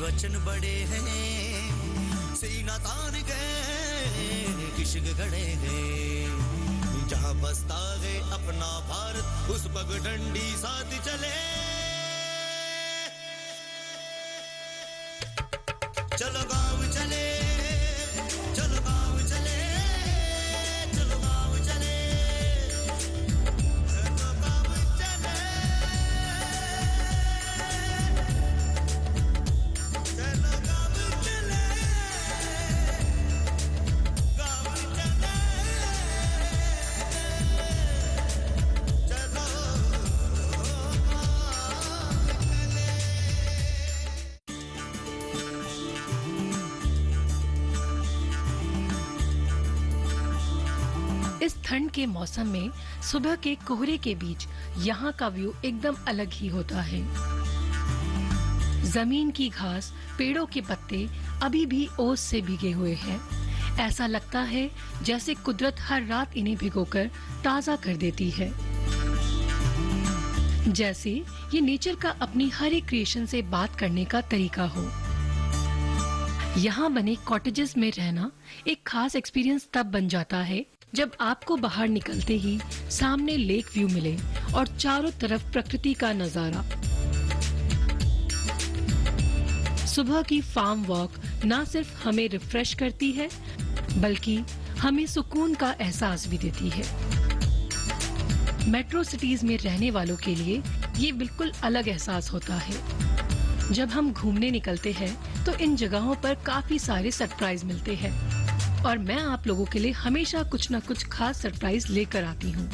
वचन बड़े हैं, सीना तान गए किश्क गड़े हैं, जहाँ बसता है अपना भारत उस पगडंडी साथ चले। चलो गाँव चले, चलो गाँव चले, चलो गाँव चले, चलो गाँव चले, चलो गाँव चले, गाँव चले, चलो इस ठंड के मौसम में सुबह के कोहरे के बीच यहाँ का व्यू एकदम अलग ही होता है। जमीन की घास, पेड़ों के पत्ते अभी भी ओस से भीगे हुए हैं। ऐसा लगता है जैसे कुदरत हर रात इन्हें भिगोकर ताजा कर देती है। जैसे ये नेचर का अपनी हर एक क्रिएशन से बात करने का तरीका हो। यहाँ बने कॉटेजेस में रहना एक खास एक्सपीरियंस तब बन जाता है जब आपको बाहर निकलते ही सामने लेक व्यू मिले और चारों तरफ प्रकृति का नजारा। सुबह की फार्म वॉक ना सिर्फ हमें रिफ्रेश करती है बल्कि हमें सुकून का एहसास भी देती है। मेट्रो सिटीज में रहने वालों के लिए ये बिल्कुल अलग एहसास होता है। जब हम घूमने निकलते हैं तो इन जगहों पर काफी सारे सरप्राइज मिलते हैं और मैं आप लोगों के लिए हमेशा कुछ न कुछ खास सरप्राइज लेकर आती हूँ।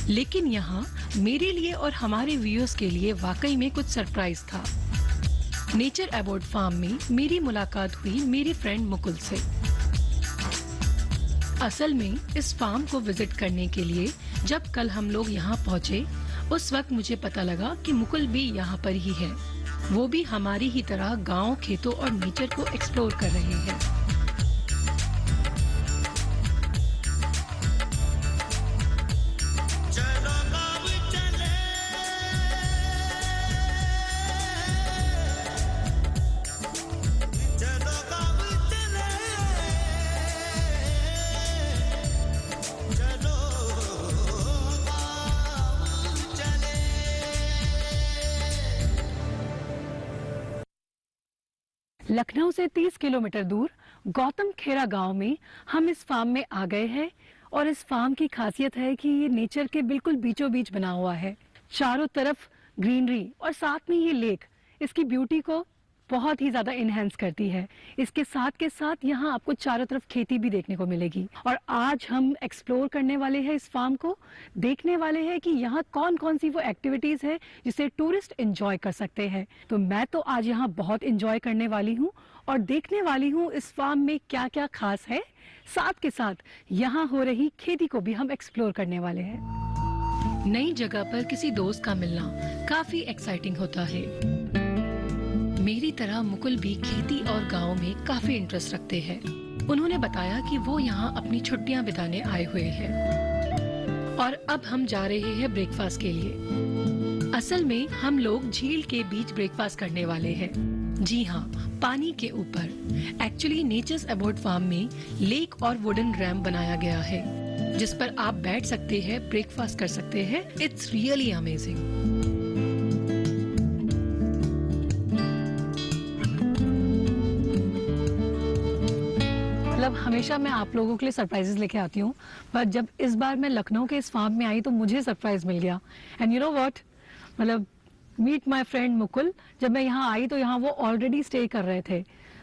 लेकिन यहाँ मेरे लिए और हमारे व्यूअर्स के लिए वाकई में कुछ सरप्राइज था। नेचर अबोर्ड फार्म में मेरी मुलाकात हुई मेरी फ्रेंड मुकुल से। असल में इस फार्म को विजिट करने के लिए जब कल हम लोग यहाँ पहुँचे उस वक्त मुझे पता लगा कि मुकुल भी यहाँ पर ही है। वो भी हमारी ही तरह गाँव, खेतों और नेचर को एक्सप्लोर कर रहे हैं। लखनऊ से 30 किलोमीटर दूर गौतम खेरा गांव में हम इस फार्म में आ गए हैं और इस फार्म की खासियत है कि ये नेचर के बिल्कुल बीचों बीच बना हुआ है। चारों तरफ ग्रीनरी और साथ में ये लेक इसकी ब्यूटी को बहुत ही ज्यादा इनहेंस करती है। इसके साथ के साथ यहाँ आपको चारों तरफ खेती भी देखने को मिलेगी और आज हम एक्सप्लोर करने वाले हैं इस फार्म को, देखने वाले हैं कि यहाँ कौन कौन सी वो एक्टिविटीज है जिसे टूरिस्ट एंजॉय कर सकते हैं। तो मैं तो आज यहाँ बहुत एंजॉय करने वाली हूँ और देखने वाली हूँ इस फार्म में क्या क्या खास है। साथ के साथ यहाँ हो रही खेती को भी हम एक्सप्लोर करने वाले हैं। नई जगह पर किसी दोस्त का मिलना काफी एक्साइटिंग होता है। मेरी तरह मुकुल भी खेती और गांव में काफी इंटरेस्ट रखते हैं। उन्होंने बताया कि वो यहाँ अपनी छुट्टियां बिताने आए हुए हैं और अब हम जा रहे हैं ब्रेकफास्ट के लिए। असल में हम लोग झील के बीच ब्रेकफास्ट करने वाले हैं। जी हाँ, पानी के ऊपर। एक्चुअली नेचर्स अबोर्ड फार्म में लेक और वुडन रैम्प बनाया गया है जिस पर आप बैठ सकते हैं, ब्रेकफास्ट कर सकते हैं। It's really amazing. मतलब हमेशा मैं आप लोगों के लिए सरप्राइजेस लेके आती हूँ, पर जब इस बार मैं लखनऊ के इस फार्म में आई तो मुझे सरप्राइज मिल गया। एंड यू नो व्हाट, मतलब मीट माय फ्रेंड मुकुल, जब मैं यहाँ आई तो यहाँ वो ऑलरेडी स्टे कर रहे थे,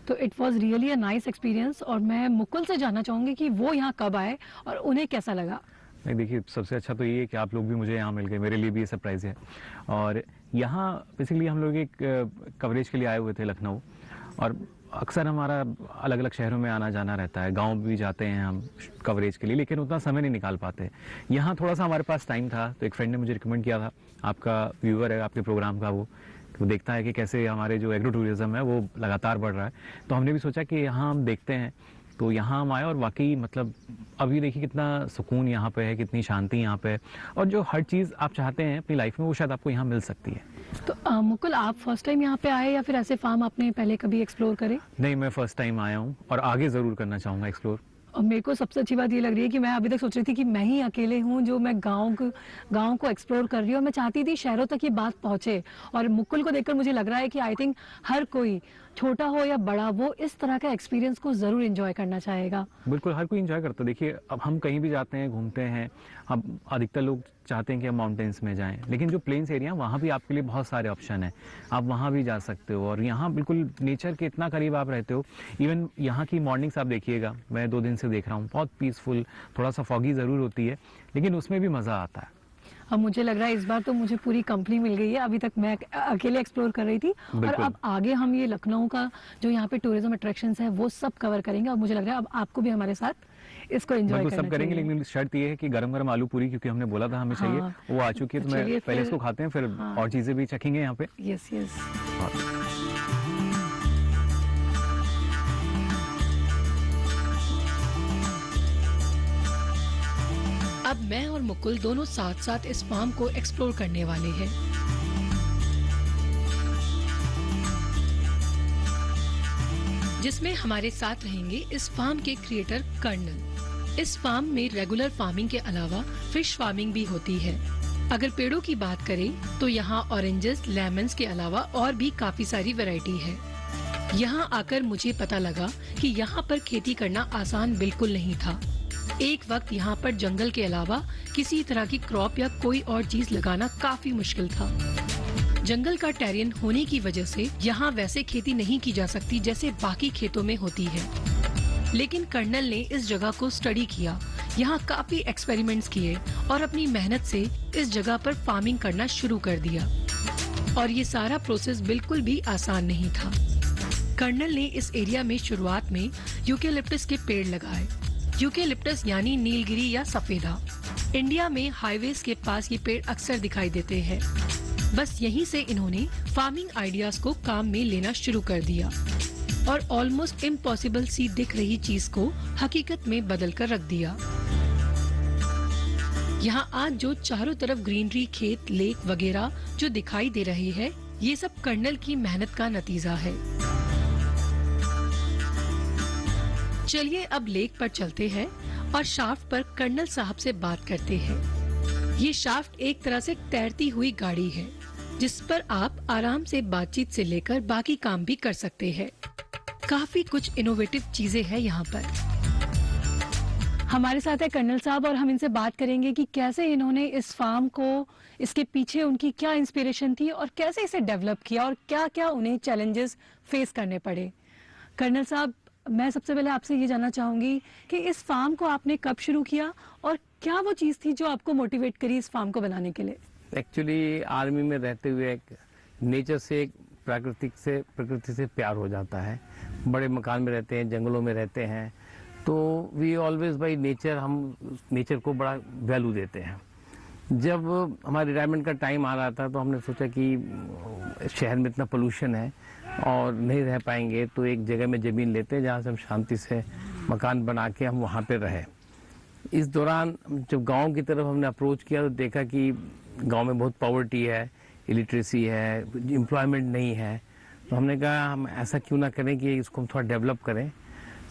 तो it was really a nice experience. और मैं मुकुल से जानना चाहूंगी कि वो यहाँ कब आए और उन्हें कैसा लगा। नहीं, देखिए सबसे अच्छा तो ये है कि आप लोग भी मुझे यहाँ मिल गए, मेरे लिए भी ये सरप्राइज है। और यहाँ बेसिकली हम लोग एक कवरेज के लिए आए हुए थे लखनऊ, और अक्सर हमारा अलग अलग शहरों में आना जाना रहता है, गांव भी जाते हैं हम कवरेज के लिए, लेकिन उतना समय नहीं निकाल पाते। यहाँ थोड़ा सा हमारे पास टाइम था तो एक फ्रेंड ने मुझे रिकमेंड किया था, आपका व्यूअर है आपके प्रोग्राम का, वो देखता है कि कैसे हमारे जो एग्रो टूरिज्म है वो लगातार बढ़ रहा है, तो हमने भी सोचा कि यहाँ हम देखते हैं। तो यहाँ हम आए और वाकई मतलब अभी देखिए कितना सुकून यहाँ पे है, कितनी शांति यहाँ पे है, और जो हर चीज़ आप चाहते हैं अपनी लाइफ में वो शायद आपको यहाँ मिल सकती है। तो मुकुल, आप फर्स्ट टाइम यहाँ पे आए या फिर ऐसे फार्म आपने पहले कभी एक्सप्लोर करे? नहीं, मैं फर्स्ट टाइम आया हूँ और आगे ज़रूर करना चाहूँगा एक्सप्लोर। और मेरे को सबसे अच्छी बात ये लग रही है कि मैं अभी तक सोच रही थी कि मैं ही अकेले हूँ जो मैं गांव को एक्सप्लोर कर रही हूँ, और मैं चाहती थी शहरों तक ये बात पहुंचे। और मुकुल को देखकर मुझे लग रहा है कि आई थिंक हर कोई, छोटा हो या बड़ा, वो इस तरह का एक्सपीरियंस को जरूर एंजॉय करना चाहेगा। बिल्कुल, हर कोई एंजॉय करता है। देखिए, अब हम कहीं भी जाते हैं, घूमते हैं, अब अधिकतर लोग चाहते हैं कि हम माउंटेन्स में जाएं, लेकिन जो प्लेन्स एरिया वहाँ भी आपके लिए बहुत सारे ऑप्शन हैं, आप वहाँ भी जा सकते हो। और यहाँ बिल्कुल नेचर के इतना करीब आप रहते हो। इवन यहाँ की मॉर्निंग्स आप देखिएगा, मैं 2 दिन से देख रहा हूँ, बहुत पीसफुल, थोड़ा सा फॉगी ज़रूर होती है, लेकिन उसमें भी मज़ा आता है। अब मुझे लग रहा है इस बार तो मुझे पूरी कंपनी मिल गई है। अभी तक मैं अकेले एक्सप्लोर कर रही थी, और अब आगे हम ये लखनऊ का जो यहाँ पे टूरिज्म अट्रैक्शंस है वो सब कवर करेंगे। और मुझे लग रहा है अब आपको भी हमारे साथ इसको एंजॉय करना सब करेंगे, चाहिए। लेकिन शर्त ये है कि गरम गरम आलू पूरी, क्योंकि हमने बोला था हमें चाहिए, वो आ चुकी है, तो मैं पहले इसको खाते हैं, फिर और चीजें भी चखेंगे यहाँ पे। Yes yes. अब मैं और मुकुल दोनों साथ साथ इस फार्म को एक्सप्लोर करने वाले हैं। जिसमें हमारे साथ रहेंगे इस फार्म के क्रिएटर कर्नल। इस फार्म में रेगुलर फार्मिंग के अलावा फिश फार्मिंग भी होती है। अगर पेड़ों की बात करें तो यहाँ ऑरेंजेस, लेमन्स के अलावा और भी काफी सारी वैरायटी है। यहाँ आकर मुझे पता लगा कि यहाँ पर खेती करना आसान बिल्कुल नहीं था। एक वक्त यहाँ पर जंगल के अलावा किसी तरह की क्रॉप या कोई और चीज लगाना काफी मुश्किल था। जंगल का टेरियन होने की वजह से यहाँ वैसे खेती नहीं की जा सकती जैसे बाकी खेतों में होती है। लेकिन कर्नल ने इस जगह को स्टडी किया, यहाँ काफी एक्सपेरिमेंट्स किए और अपनी मेहनत से इस जगह पर फार्मिंग करना शुरू कर दिया। और ये सारा प्रोसेस बिल्कुल भी आसान नहीं था। कर्नल ने इस एरिया में शुरुआत में यूकेलिप्टस के पेड़ लगाए। यूकेलिप्टस यानी नीलगिरी या सफेदा। इंडिया में हाईवेज के पास ये पेड़ अक्सर दिखाई देते हैं। बस यहीं से इन्होंने फार्मिंग आइडियाज को काम में लेना शुरू कर दिया और ऑलमोस्ट इम्पॉसिबल सी दिख रही चीज को हकीकत में बदल कर रख दिया। यहाँ आज जो चारों तरफ ग्रीनरी, खेत, लेक वगैरह जो दिखाई दे रही है, ये सब कर्नल की मेहनत का नतीजा है। चलिए अब लेक पर चलते हैं और शाफ्ट पर कर्नल साहब से बात करते हैं। ये शाफ्ट एक तरह से तैरती हुई गाड़ी है जिस पर आप आराम से बातचीत से लेकर बाकी काम भी कर सकते हैं। काफी कुछ इनोवेटिव चीजें हैं यहाँ पर। हमारे साथ है कर्नल साहब और हम इनसे बात करेंगे कि कैसे इन्होंने इस फार्म को, इसके पीछे उनकी क्या इंस्पिरेशन थी और कैसे इसे डेवलप किया और क्या क्या उन्हें चैलेंजेस फेस करने पड़े। कर्नल साहब, मैं सबसे पहले आपसे ये जानना चाहूंगी कि इस फार्म को आपने कब शुरू किया और क्या वो चीज थी जो आपको मोटिवेट करी इस फार्म को बनाने के लिए? एक्चुअली आर्मी में रहते हुए एक नेचर से, एक प्रकृति से प्यार हो जाता है। बड़े मकान में रहते हैं, जंगलों में रहते हैं, तो वी ऑलवेज बाई नेचर, हम नेचर को बड़ा वैल्यू देते हैं। जब हमारे रिटायरमेंट का टाइम आ रहा था तो हमने सोचा कि शहर में इतना पोल्यूशन है और नहीं रह पाएंगे, तो एक जगह में ज़मीन लेते हैं जहाँ से हम शांति से मकान बना के हम वहाँ पे रहे। इस दौरान जब गांव की तरफ हमने अप्रोच किया तो देखा कि गांव में बहुत पॉवर्टी है, इलिटरेसी है, एम्प्लॉयमेंट नहीं है। तो हमने कहा हम ऐसा क्यों ना करें कि इसको हम थोड़ा डेवलप करें,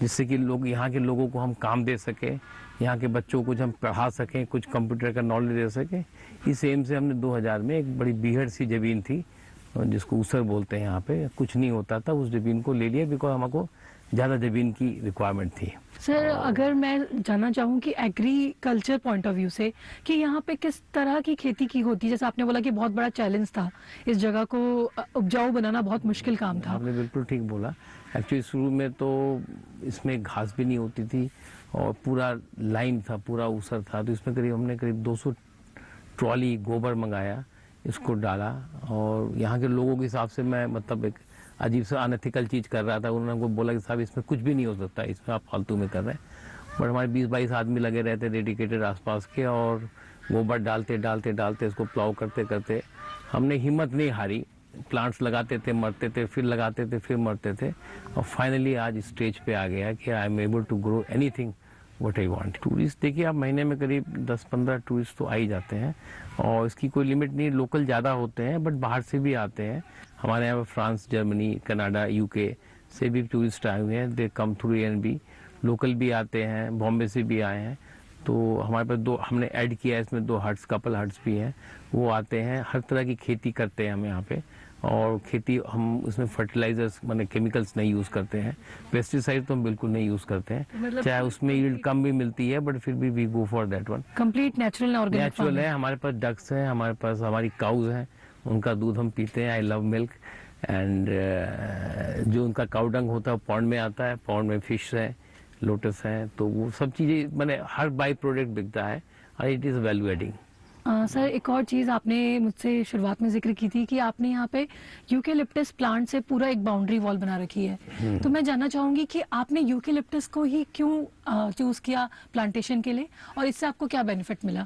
जिससे कि लोग, यहाँ के लोगों को हम काम दे सकें, यहाँ के बच्चों को हम पढ़ा सकें, कुछ कंप्यूटर का नॉलेज दे सकें। इस एम से हमने 2000 में एक बड़ी बीहड़ सी ज़मीन थी जिसको ऊसर बोलते हैं, यहाँ पे कुछ नहीं होता था, उस ज़मीन को ले लिया बिकॉज हमको ज़्यादा ज़मीन की रिक्वायरमेंट थी। सर, अगर मैं जानना चाहूँ कि एग्रीकल्चर पॉइंट ऑफ व्यू से कि यहाँ पे किस तरह की खेती की होती है, जैसे आपने बोला कि बहुत बड़ा चैलेंज था, इस जगह को उपजाऊ बनाना बहुत मुश्किल काम था। आपने बिल्कुल ठीक बोला। एक्चुअली शुरू में तो इसमें घास भी नहीं होती थी और पूरा लाइन था, पूरा ऊसर था, तो इसमें हमने करीब 200 ट्रॉली गोबर मंगाया, इसको डाला। और यहाँ के लोगों के हिसाब से मैं मतलब एक अजीब सा अनएथिकल चीज़ कर रहा था। उन्होंने हमको बोला कि साहब इसमें कुछ भी नहीं हो सकता, इसमें आप फालतू में कर रहे हैं। बट हमारे 20-22 आदमी लगे रहते डेडिकेटेड आसपास के, और गोबर डालते डालते डालते इसको प्लाउ करते करते हमने हिम्मत नहीं हारी। प्लांट्स लगाते थे, मरते थे, फिर लगाते थे, फिर मरते थे, और फाइनली आज स्टेज पे आ गया कि I am able to grow anything what I want. Tourist देखिए आप महीने में करीब 10-15 टूरिस्ट तो आ ही जाते हैं और इसकी कोई लिमिट नहीं। लोकल ज़्यादा होते हैं बट बाहर से भी आते हैं। हमारे यहाँ फ्रांस, जर्मनी, कनाडा, यूके से भी टूरिस्ट आए हुए हैं। दे कम थ्रू एएनबी। लोकल भी आते हैं, बॉम्बे से भी आए हैं। तो हमारे पास 2 हमने ऐड किया है इसमें, 2 हट्स, कपल हट्स भी हैं। वो आते हैं, हर तरह की खेती करते हैं हम यहाँ पे। और खेती हम उसमें फर्टिलाइजर्स माने केमिकल्स नहीं यूज़ करते हैं। पेस्टिसाइड तो हम बिल्कुल नहीं यूज़ करते हैं। चाहे उसमें यील्ड कम भी मिलती है बट फिर भी we go for that one. Complete natural organic natural है। हमारे पास डक्स हैं, हमारे पास हमारी काउज हैं, उनका दूध हम पीते हैं। I love milk. एंड जो उनका काउ डंग होता है पॉन्ड में आता है। पॉन्ड में फिश है, लोटस है, तो वो सब चीज़ें मैंने हर बाई प्रोडक्ट बिकता है और it is value adding. Sir एक और चीज़ आपने मुझसे शुरुआत में जिक्र की थी कि आपने यहाँ पे यूकेलिप्टस प्लांट से पूरा एक बाउंड्री वॉल बना रखी है। तो मैं जानना चाहूंगी कि आपने यूकेलिप्टस को ही क्यों चूज किया प्लांटेशन के लिए और इससे आपको क्या बेनिफिट मिला?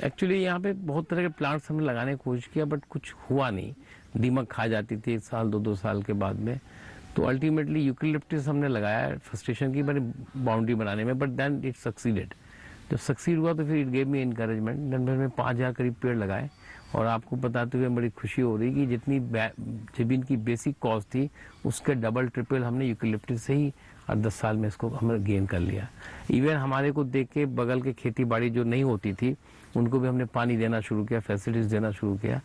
एक्चुअली यहाँ पे बहुत तरह के प्लांट्स हमने लगाने की कोशिश किया बट कुछ हुआ नहीं। दीमक खा जाती थी 1 साल 2 साल के बाद में। तो अल्टीमेटली यूकेलिप्टस हमने लगाया फ्रस्ट्रेशन की बाउंड्री बनाने में, बट देन इट सक्सीडेड। जब सक्सीड हुआ तो फिर it gave me encouragement. Then मैंने 5000 करीब पेड़ लगाए और आपको बताते हुए बड़ी खुशी हो रही कि जितनी जमीन की बेसिक कॉस्ट थी उसके डबल ट्रिपल हमने यूकेलिप्टस से ही 10 साल में इसको हमने गेन कर लिया। इवन हमारे को देख के बगल के खेती बाड़ी जो नहीं होती थी उनको भी हमने पानी देना शुरू किया, फैसिलिटीज देना शुरू किया।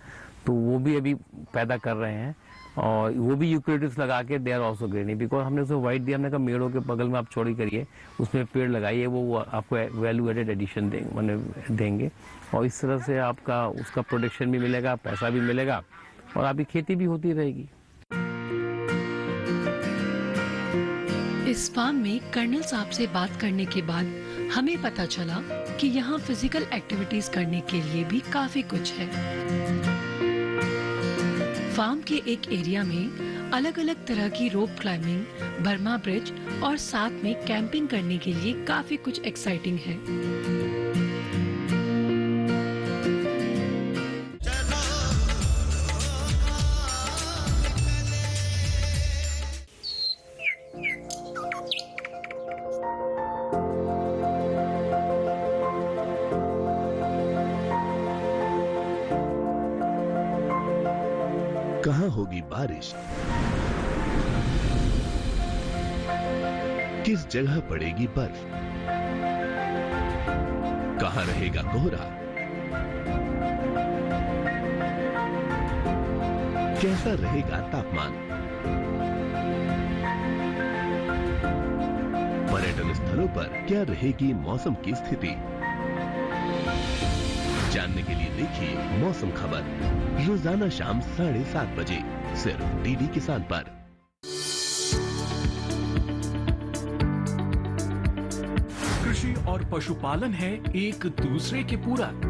तो वो भी अभी पैदा कर रहे हैं और वो भी यूकेलिप्टस लगा के they are also greenery. Because हमने उसको वाइट दिया, हमने कहा मेड़ों के बगल में आप चौड़ी करिए, उसमें पेड़ लगाइए, वो आपको वैल्यू एडेड एडिशन देंगे और इस तरह से आपका उसका प्रोडक्शन भी मिलेगा, पैसा भी मिलेगा और आपकी खेती भी होती रहेगी। इस फार्म में कर्नल साहब से बात करने के बाद हमें पता चला कि यहाँ फिजिकल एक्टिविटीज करने के लिए भी काफी कुछ है। फार्म के एक एरिया में अलग अलग तरह की रोप क्लाइंबिंग, बर्मा ब्रिज और साथ में कैंपिंग करने के लिए काफी कुछ एक्साइटिंग है। कहाँ होगी बारिश, किस जगह पड़ेगी बर्फ, कहाँ रहेगा कोहरा, कैसा रहेगा तापमान, पर्यटन स्थलों पर क्या रहेगी मौसम की स्थिति। जानने के लिए देखिए मौसम खबर रोजाना शाम 7:30 बजे सिर्फ डीडी किसान पर। कृषि और पशुपालन है एक दूसरे के पूरक।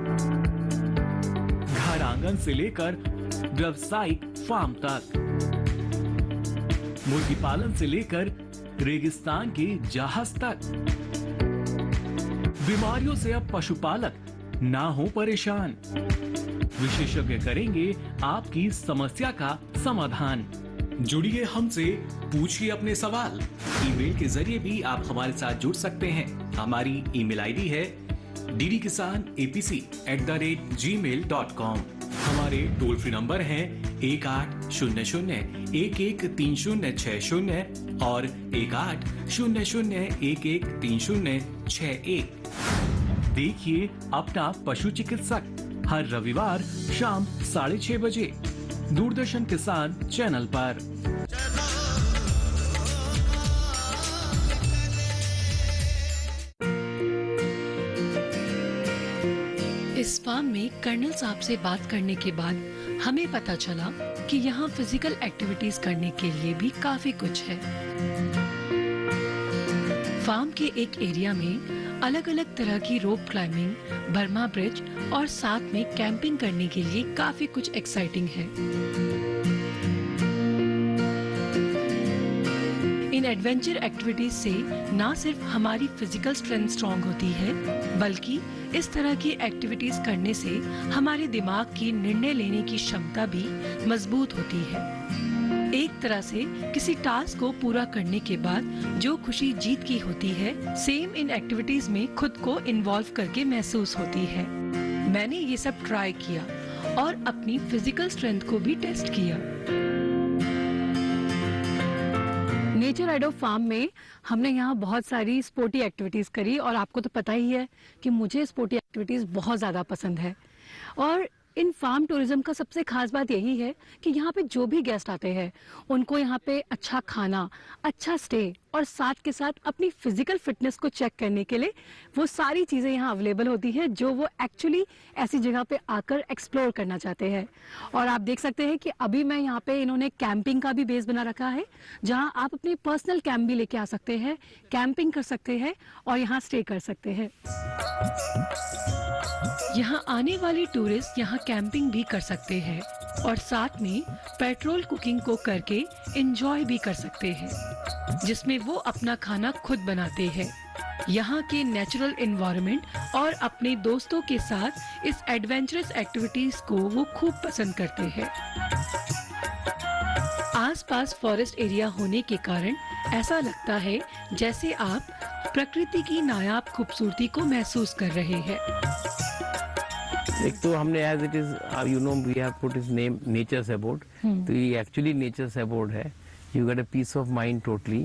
घर आंगन से लेकर व्यावसायिक फार्म तक, मुर्गी पालन से लेकर रेगिस्तान के जहाज तक। बीमारियों से अब पशुपालक ना हो परेशान। विशेषज्ञ करेंगे आपकी समस्या का समाधान। जुड़िए हमसे, पूछिए अपने सवाल। ईमेल के जरिए भी आप हमारे साथ जुड़ सकते हैं। हमारी ईमेल आईडी है ddkisanapc@gmail.com। हमारे टोल फ्री नंबर हैं 1800-113060 और 1800-113061। देखिए अपना पशु चिकित्सक हर रविवार शाम 6:30 बजे दूरदर्शन किसान चैनल पर। इस फार्म में कर्नल साहब से बात करने के बाद हमें पता चला कि यहाँ फिजिकल एक्टिविटीज करने के लिए भी काफी कुछ है। फार्म के एक एरिया में अलग अलग तरह की रोप क्लाइंबिंग, बर्मा ब्रिज और साथ में कैंपिंग करने के लिए काफी कुछ एक्साइटिंग है। इन एडवेंचर एक्टिविटीज से न सिर्फ हमारी फिजिकल स्ट्रेंथ स्ट्रॉन्ग होती है, बल्कि इस तरह की एक्टिविटीज करने से हमारे दिमाग की निर्णय लेने की क्षमता भी मजबूत होती है। एक तरह से किसी टास्क को पूरा करने के बाद जो खुशी जीत की होती है, सेम इन एक्टिविटीज में खुद को इन्वॉल्व करके महसूस होती है। मैंने ये सब ट्राई किया और अपनी फिजिकल स्ट्रेंथ को भी टेस्ट किया। नेचर आइडल फार्म में हमने यहाँ बहुत सारी स्पोर्टी एक्टिविटीज करी और आपको तो पता ही है कि मुझे स्पोर्टी एक्टिविटीज बहुत ज्यादा पसंद है। और इन फार्म टूरिज्म का सबसे खास बात यही है कि यहाँ पे जो भी गेस्ट आते हैं उनको यहाँ पे अच्छा खाना, अच्छा स्टे और साथ के साथ अपनी फिजिकल फिटनेस को चेक करने के लिए वो सारी चीजें यहाँ अवेलेबल होती है जो वो एक्चुअली ऐसी जगह पे आकर एक्सप्लोर करना चाहते हैं। और आप देख सकते हैं कि अभी मैं यहाँ पे इन्होंने कैंपिंग का भी बेस बना रखा है, जहाँ आप अपने पर्सनल कैंप भी लेके आ सकते हैं, कैंपिंग कर सकते हैं और यहाँ स्टे कर सकते हैं। यहाँ आने वाले टूरिस्ट यहाँ कैंपिंग भी कर सकते हैं और साथ में पेट्रोल कुकिंग को करके एंजॉय भी कर सकते हैं, जिसमें वो अपना खाना खुद बनाते हैं। यहाँ के नेचुरल एनवायरनमेंट और अपने दोस्तों के साथ इस एडवेंचरस एक्टिविटीज को वो खूब पसंद करते हैं। आसपास फॉरेस्ट एरिया होने के कारण ऐसा लगता है जैसे आप प्रकृति की नायाब खूबसूरती को महसूस कर रहे हैं। एक तो हमने as it is we have put is name nature's abode, तो ये एक्चुअली नेचर्स अबोर्ड है। You get a peace of mind totally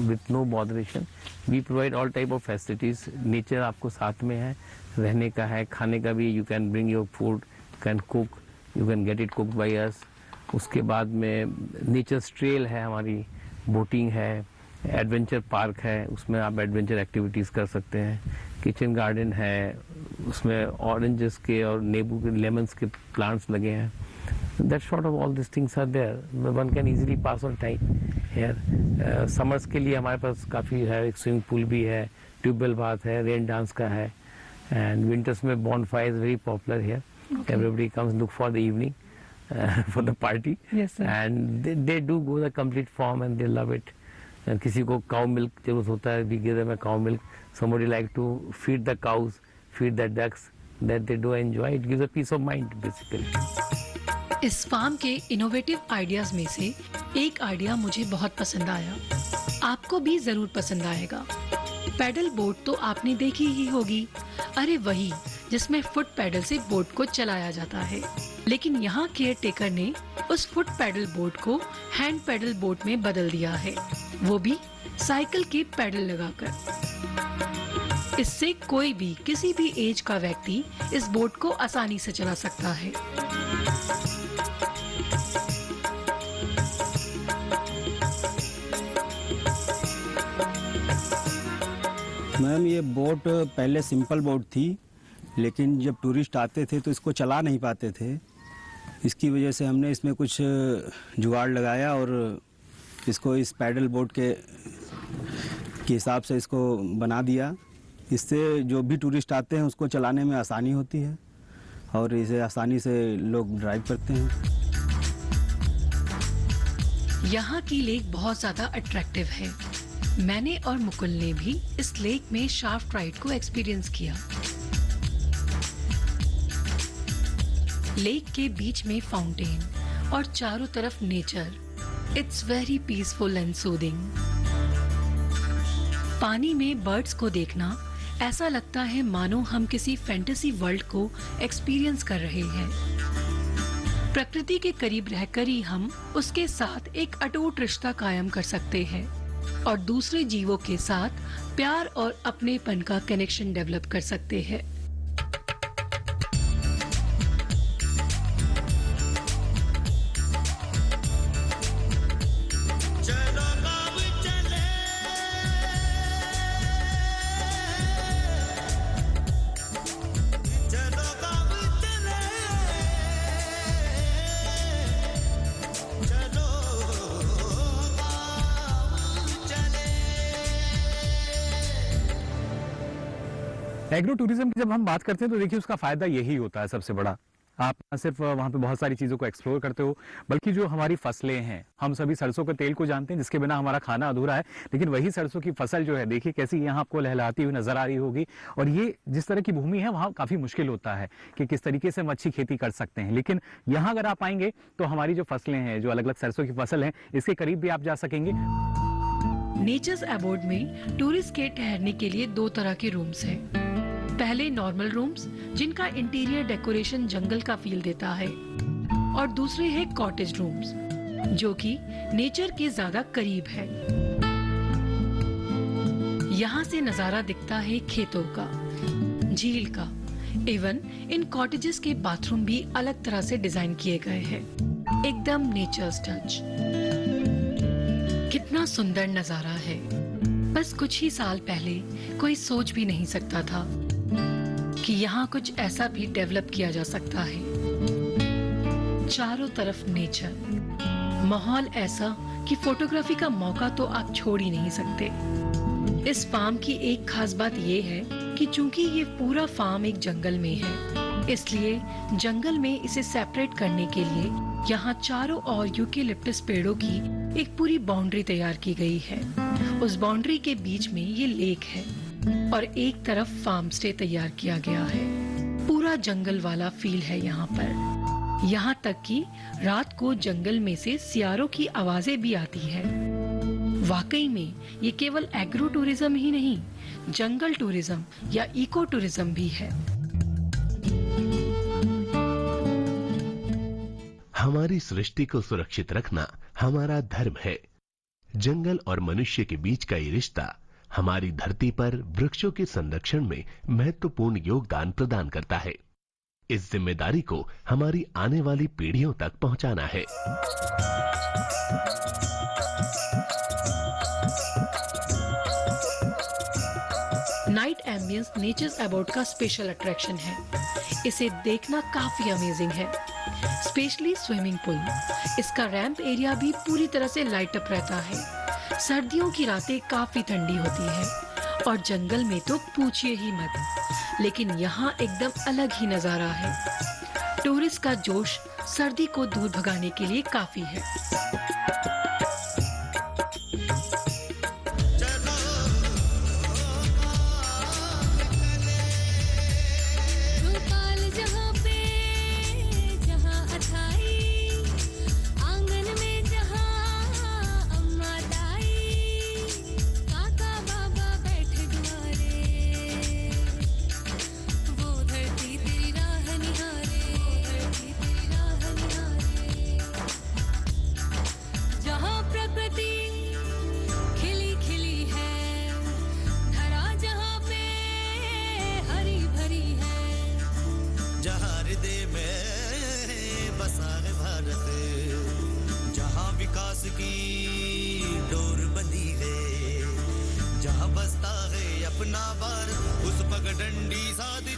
with no botheration. We provide all type of facilities. Nature आपको साथ में है, रहने का है, खाने का भी। You can bring your food, can cook, you can get it cook by us. उसके बाद में नेचर्स ट्रेल है हमारी, बोटिंग है, एडवेंचर पार्क है, उसमें आप एडवेंचर एक्टिविटीज कर सकते हैं। किचन गार्डन है, उसमें ऑरेंजेस के और नींबू के, लेमन्स के प्लांट्स लगे हैं। That sort of all this things are there. One can easily pass on time here. Summers के लिए हमारे पास काफ़ी है, एक स्विमिंग पूल भी है, ट्यूबवेल बाथ है, रेन डांस का है। एंड विंटर्स में bonfire is very popular here. Everybody comes look for the evening for the party. Yes, sir. And they do go the complete form and they love it. And किसी को cow milk जरूरत होता है, we give them a cow milk. Somebody like to feed the cows, feed the ducks, that they do enjoy. It gives a peace of mind basically. इस farm के innovative ideas में से एक idea मुझे बहुत पसंद आया, आपको भी जरूर पसंद आएगा। पैडल बोट तो आपने देखी ही होगी। अरे वही जिसमें फुट पैडल से बोट को चलाया जाता है, लेकिन यहाँ केयर टेकर ने उस फुट पैडल बोट को हैंड पैडल बोट में बदल दिया है, वो भी साइकिल के पैडल लगाकर। इससे कोई भी किसी भी एज का व्यक्ति इस बोट को आसानी से चला सकता है। मैम, ये बोट पहले सिंपल बोट थी, लेकिन जब टूरिस्ट आते थे तो इसको चला नहीं पाते थे। इसकी वजह से हमने इसमें कुछ जुगाड़ लगाया और इसको इस पैडल बोट के हिसाब से इसको बना दिया। इससे जो भी टूरिस्ट आते हैं उसको चलाने में आसानी होती है और इसे आसानी से लोग ड्राइव करते हैं। यहाँ की लेक बहुत ज्यादा अट्रैक्टिव है। मैंने और मुकुल ने भी इस लेक में शाफ्ट राइड को एक्सपीरियंस किया। लेक के बीच में फाउंटेन और चारों तरफ nature. It's very peaceful and soothing. पानी में बर्ड्स को देखना ऐसा लगता है मानो हम किसी फैंटेसी वर्ल्ड को एक्सपीरियंस कर रहे हैं। प्रकृति के करीब रहकर ही हम उसके साथ एक अटूट रिश्ता कायम कर सकते हैं और दूसरे जीवों के साथ प्यार और अपनेपन का कनेक्शन डेवलप कर सकते हैं। एग्रो टूरिज्म की जब हम बात करते हैं तो देखिए उसका फायदा यही होता है सबसे बड़ा आप न सिर्फ वहाँ पे बहुत सारी चीज़ों को एक्सप्लोर करते हो, बल्कि जो हमारी फसलें हैं, हम सभी सरसों के तेल को जानते हैं जिसके बिना हमारा खाना अधूरा है, लेकिन वही सरसों की फसल जो है, देखिए कैसी यहाँ आपको लहलहाती हुई नजर आ रही होगी। और ये जिस तरह की भूमि है वहाँ काफ़ी मुश्किल होता है कि किस तरीके से हम अच्छी खेती कर सकते हैं, लेकिन यहाँ अगर आप आएंगे तो हमारी जो फसलें हैं, जो अलग अलग सरसों की फसल है, इसके करीब भी आप जा सकेंगे। नेचर्स अबोर्ड में टूरिस्ट के ठहरने के लिए 2 तरह के रूम्स हैं। पहले नॉर्मल रूम्स जिनका इंटीरियर डेकोरेशन जंगल का फील देता है, और दूसरे है कॉटेज रूम्स जो कि नेचर के ज्यादा करीब है। यहाँ से नजारा दिखता है खेतों का, झील का। इवन इन कॉटेजेस के बाथरूम भी अलग तरह से डिजाइन किए गए हैं, एकदम नेचर्स टच। कितना सुंदर नजारा है। बस कुछ ही साल पहले कोई सोच भी नहीं सकता था कि यहाँ कुछ ऐसा भी डेवलप किया जा सकता है। चारों तरफ नेचर, माहौल ऐसा कि फोटोग्राफी का मौका तो आप छोड़ ही नहीं सकते। इस फार्म की एक खास बात ये है कि चूंकि ये पूरा फार्म एक जंगल में है, इसलिए जंगल में इसे सेपरेट करने के लिए यहाँ चारों ओर यूकेलिप्टस पेड़ों की एक पूरी बाउंड्री तैयार की गई है। उस बाउंड्री के बीच में ये लेक है और एक तरफ फार्म स्टे तैयार किया गया है। पूरा जंगल वाला फील है यहाँ पर। यहाँ तक कि रात को जंगल में से सियारों की आवाजें भी आती है। वाकई में ये केवल एग्रो टूरिज्म ही नहीं, जंगल टूरिज्म या इको टूरिज्म भी है। हमारी सृष्टि को सुरक्षित रखना हमारा धर्म है। जंगल और मनुष्य के बीच का ये रिश्ता हमारी धरती पर वृक्षों के संरक्षण में महत्वपूर्ण योगदान प्रदान करता है। इस जिम्मेदारी को हमारी आने वाली पीढ़ियों तक पहुंचाना है। नाइट एम्बियंस नेचर्स अबाउट का स्पेशल अट्रैक्शन है। इसे देखना काफी अमेजिंग है, स्पेशली स्विमिंग पूल। इसका रैंप एरिया भी पूरी तरह से लाइट अप रहता है। सर्दियों की रातें काफी ठंडी होती है और जंगल में तो पूछिए ही मत, लेकिन यहाँ एकदम अलग ही नजारा है। टूरिस्ट का जोश सर्दी को दूर भगाने के लिए काफी है। की डोर बंधी है, जहाँ बसता है अपना भारत, उस पगडंडी साथ